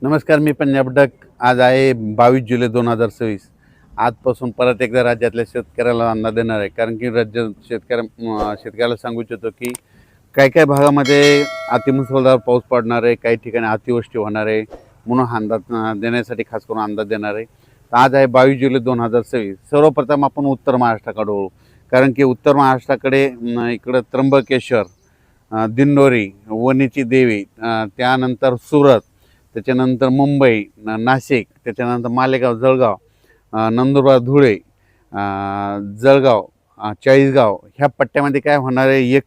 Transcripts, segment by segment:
नमस्कार, मी पंजाब डक. आज आहे 22 जुलै 2026. आजपासून परत एकदा राज्यातल्या शेतकऱ्याला अंदाज देणार आहे. कारण की राज्य शेतकऱ्याला सांगू इच्छितो की काही काही भागामध्ये अतिमुसळधार पाऊस पडणार आहे, काही ठिकाणी अतिवृष्टी होणार आहे, म्हणून अंदाज देण्यासाठी खास करून अंदाज देणार आहे. तर आज आहे 22 जुलै 2026. सर्वप्रथम आपण उत्तर महाराष्ट्राकडे वळू. कारण की उत्तर महाराष्ट्राकडे इकडं त्र्यंबकेश्वर, दिंडोरी, वणीची देवी, त्यानंतर सुरत, त्याच्यानंतर मुंबई, नाशिक, त्याच्यानंतर मालेगाव, जळगाव, नंदुरबार, धुळे, जळगाव, चाळीसगाव ह्या पट्ट्यामध्ये काय होणार आहे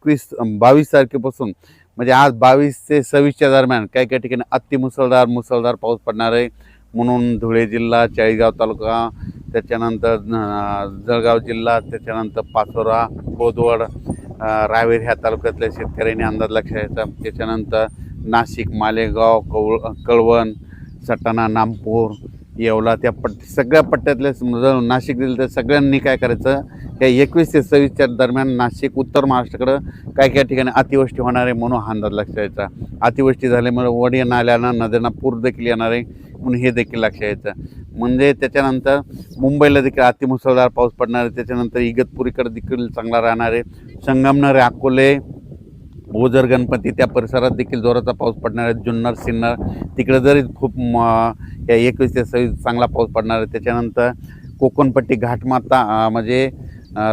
22 तारखेपासून, म्हणजे आज 22 ते 26च्या दरम्यान काही काही ठिकाणी मुसळधार पाऊस पडणार आहे. म्हणून धुळे जिल्हा, चाळीसगाव तालुका, त्याच्यानंतर जळगाव जिल्हा, त्याच्यानंतर पाचोरा, बोदवड, रावेर ह्या तालुक्यातल्या शेतकऱ्यांनी अंदाज लक्षात घ्यायचा. त्याच्यानंतर नाशिक, मालेगाव, कळवण, सटाणा, नामपूर, येवला त्या सगळ्या पट्ट्यातल्या जर नाशिक दिलं तर सगळ्यांनी काय करायचं, या 21 ते 26च्या दरम्यान नाशिक, उत्तर महाराष्ट्राकडं काही ठिकाणी अतिवृष्टी होणार आहे म्हणून हा अंदाज लक्षात घ्यायचा. अतिवृष्टी झाल्यामुळे वडी नाल्यांना, नद्यांना पूर देखील येणार आहे म्हणून हे देखील लक्षात घ्यायचं. म्हणजे त्याच्यानंतर मुंबईला देखील अतिमुसळधार पाऊस पडणार आहे. त्याच्यानंतर इगतपुरीकडे देखील चांगला राहणार आहे. संगमनेर, अकोले, ओझर, गणपती त्या परिसरात देखील जोराचा पाऊस पडणार आहे. जुन्नर, सिन्नर तिकडे जरी खूप या 21 ते 26 चांगला पाऊस पडणार आहे. त्याच्यानंतर कोकणपट्टी, घाटमाता, म्हणजे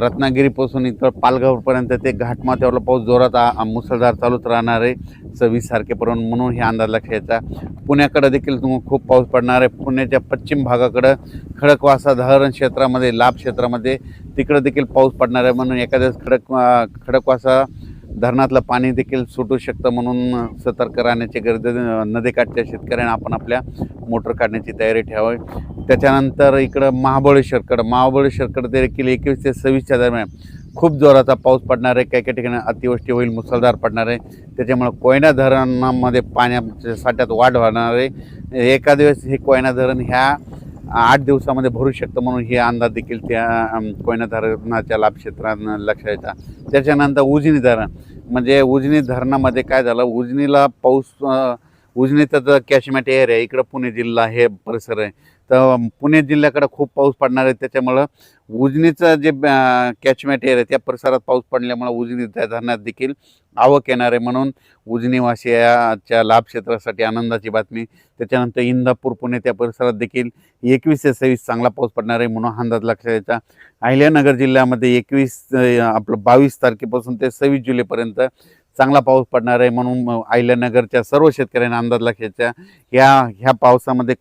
रत्नागिरीपासून इथं पालघरपर्यंत ते घाटमाथ्यावरला पाऊस जोरात मुसळधार चालूच राहणार आहे 26 तारखेपर्यंत, म्हणून हे अंदाज लक्षात घ्यायचा. पुण्याकडे देखील खूप पाऊस पडणार आहे. पुण्याच्या पश्चिम भागाकडं खडकवासला धरण क्षेत्रामध्ये, लाभ क्षेत्रामध्ये तिकडे देखील पाऊस पडणार आहे. म्हणून एखाद्याच खडकवासला धरणातलं पाणी देखील सुटू शकतं, म्हणून सतर्क राहण्याची गरज. नदीकाठच्या शेतकऱ्यांना आपण आपल्या मोटर काढण्याची तयारी ठेवावी. त्याच्यानंतर इकडं महाबळेश्वरकडे देखील 21 ते 26च्या दरम्यान खूप जोराचा पाऊस पडणार आहे. काही ठिकाणी अतिवृष्टी होईल, मुसळधार पडणार आहे. त्याच्यामुळे कोयना धरणामध्ये पाण्याच्या साठ्यात वाढ होणार आहे. एका दिवस हे कोयना धरण ह्या 8 दिवसामध्ये भरू शकतं, म्हणून हे अंदाज देखील त्या कोयना धरणाच्या लाभ क्षेत्रात लक्षात येतात. त्याच्यानंतर उजनी धरण, म्हणजे उजनी धरणामध्ये काय झालं, उजनीला पाऊस, उजनीचं तर कॅचमेंट एरिया इकडं पुणे जिल्हा हे परिसर आहे, तर पुणे जिल्ह्याकडे खूप पाऊस पडणार आहे. त्याच्यामुळं उजनीचं जे कॅचमेंट एरिया त्या परिसरात पाऊस पडल्यामुळं उजनी धरणात देखील आवक येणार आहे, म्हणून उजनीवासियाच्या लाभ क्षेत्रासाठी आनंदाची बातमी. त्याच्यानंतर इंदापूर, पुणे त्या परिसरात देखील 21 ते 26 चांगला पाऊस पडणार आहे म्हणून अंदाज लक्षात यायचा. अहिल्यानगर जिल्ह्यामध्ये 22 तारखेपासून ते 26 जुलैपर्यंत चांगला पाऊस पडणार आहे, म्हणून अहिल्यानगरच्या सर्व शेतकऱ्यांना अंदाज लक्षात घ्यायचा. ह्या पावसामध्ये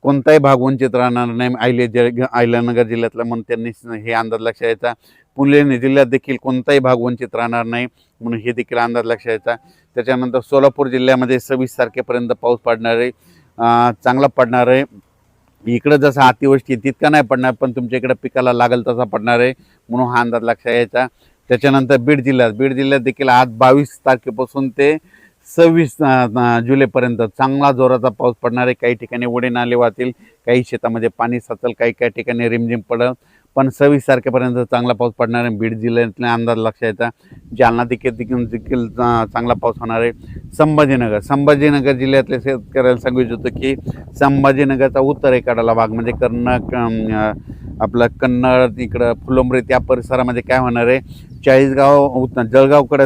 कोणताही भाग वंचित राहणार नाही अहिल्यानगर जिल्ह्यातला, म्हणून त्यांनी हे अंदाज लक्षात यायचा. पुणे जिल्ह्यात देखील कोणताही भाग वंचित राहणार नाही म्हणून हे देखील अंदाज लक्षात यायचा. त्याच्यानंतर सोलापूर जिल्ह्यामध्ये 26 तारखेपर्यंत पाऊस पडणार आहे, चांगला पडणार आहे. इकडं जसं अतिवृष्टी तितका नाही पडणार, पण तुमच्या इकडं पिकाला लागेल तसा पडणार आहे म्हणून हा अंदाज लक्षात यायचा. त्याच्यानंतर बीड जिल्ह्यात देखील आज 22 तारखेपासून ते 26 जुलैपर्यंत चांगला जोराचा पाऊस पडणार आहे. काही ठिकाणी ओढे नाले वाहतील, काही शेतामध्ये पाणी साचेल, काही ठिकाणी रिमझिम पडेल, पण 26 तारखेपर्यंत चांगला पाऊस पडणार आहे. बीड जिल्ह्यातला अंदाज लक्षात येता. जालना देखील चांगला पाऊस होणार आहे. संभाजीनगर जिल्ह्यातल्या शेतकऱ्याला सांगू इच्छितो की संभाजीनगरचा उत्तरेकडला भाग, म्हणजे आपलं कन्नड, इकडं फुलंब्री त्या परिसरामध्ये काय होणार आहे, जळगावकडे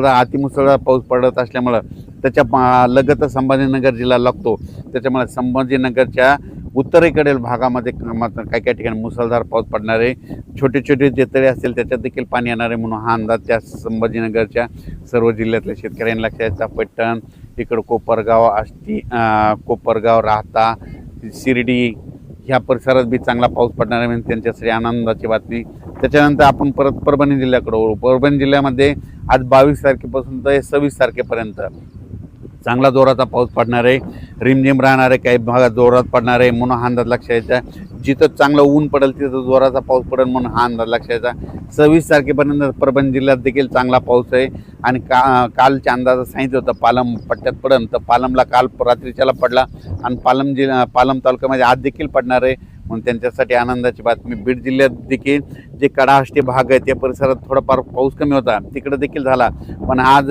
अतिमुसळधार पाऊस पडत असल्यामुळं त्याच्या लगतच संभाजीनगर जिल्हा लागतो. त्याच्यामुळे संभाजीनगरच्या उत्तरेकडील भागामध्ये काही ठिकाणी मुसळधार पाऊस पडणार आहे. छोटे जे तळे असतील त्याच्यात देखील पाणी येणार आहे, म्हणून हा अंदाज त्या संभाजीनगरच्या सर्व जिल्ह्यातल्या शेतकऱ्यांनी लक्षात घ्यायचा. पैठण, इकडं कोपरगाव, राहता, शिर्डी ह्या परिसरात बी चांगला पाऊस पडणार आहे, म्हणजे त्यांच्यासाठी आनंदाची बातमी. त्याच्यानंतर आपण परत परभणी जिल्ह्याकडे वळू. परभणी जिल्ह्यामध्ये आज 22 तारखेपासून ते 26 तारखेपर्यंत चांगला जोराचा पाऊस पडणार आहे. रिमझिम राहणार आहे, काही भागात जोरात पडणार आहे म्हणून हा अंदाज लक्षात यायचा. जिथं चांगलं ऊन पडेल तिथं जोराचा पाऊस पडेल म्हणून हा अंदाज लक्षात यायचा. 26 तारखेपर्यंत परभणी जिल्ह्यात देखील चांगला पाऊस आहे. आणि कालच्या अंदाजात सांगितलं होतं पालम पट्ट्यात पडेल, तर पालमला काल रात्रीच्याला पडला आणि पालम तालुक्यामध्ये आज देखील पडणार आहे म्हणून त्यांच्यासाठी आनंदाची बातमी. बीड जिल्ह्यात देखील जे कडाष्टी भाग आहे त्या परिसरात थोडाफार पाऊस कमी होता, तिकडे देखील झाला, पण आज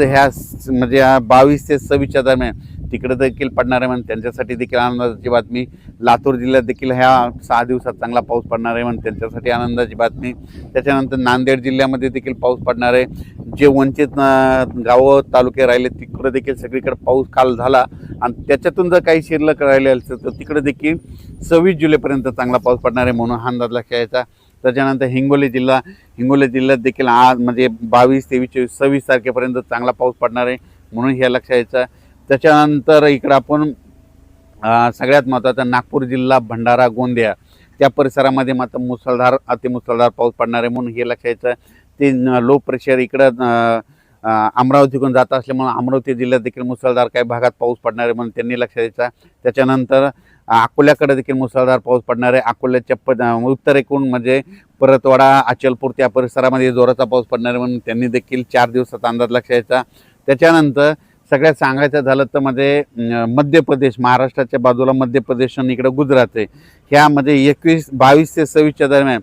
म्हणजे 22 ते 26च्या दरम्यान तिकडे देखील पडणार आहे म्हणून त्यांच्यासाठी देखील आनंदाची बातमी. लातूर जिल्ह्यात देखील ह्या 6 दिवसात चांगला पाऊस पडणार आहे म्हणून त्यांच्यासाठी आनंदाची बातमी. त्याच्यानंतर नांदेड जिल्ह्यामध्ये देखील पाऊस पडणार आहे. जे वंचित गावं तालुके राहिले तिकडे देखील सगळीकडे पाऊस काल झाला आणि त्याच्यातून जर काही शिल्लक राहिले असेल तर तिकडे देखील 26 जुलैपर्यंत चांगला पाऊस पडणार आहे म्हणून हा अंदाज लक्षात यायचा. त्याच्यानंतर हिंगोली जिल्ह्यात देखील आज म्हणजे 22, 23, 24, 26 तारखेपर्यंत चांगला पाऊस पडणार आहे म्हणून हे लक्षात यायचं. त्याच्यानंतर इकडं आपण सगळ्यात महत्त्वाचं नागपूर जिल्हा, भंडारा, गोंदिया त्या परिसरामध्ये मात्र मुसळधार अतिमुसळधार पाऊस पडणार आहे म्हणून हे लक्षात यायचं. ते लो प्रेशर इकडं अमरावतीकडून जात असल्यामुळे अमरावती जिल्ह्यात देखील मुसळधार काही भागात पाऊस पडणार आहे म्हणून त्यांनी लक्षात द्यायचा. त्याच्यानंतर अकोल्याकडे देखील मुसळधार पाऊस पडणार आहे. अकोल्याच्या उत्तरेकडून म्हणजे परतवाडा, अचलपूर त्या परिसरामध्ये जोराचा पाऊस पडणार आहे म्हणून त्यांनी देखील 4 दिवसाचा अंदाज लक्षात द्यायचा. त्याच्यानंतर सगळ्यात सांगायचं झालं तर म्हणजे मध्य प्रदेश, महाराष्ट्राच्या बाजूला मध्य प्रदेश आणि इकडं गुजरात आहे. ह्यामध्ये 22 ते 26 दरम्यान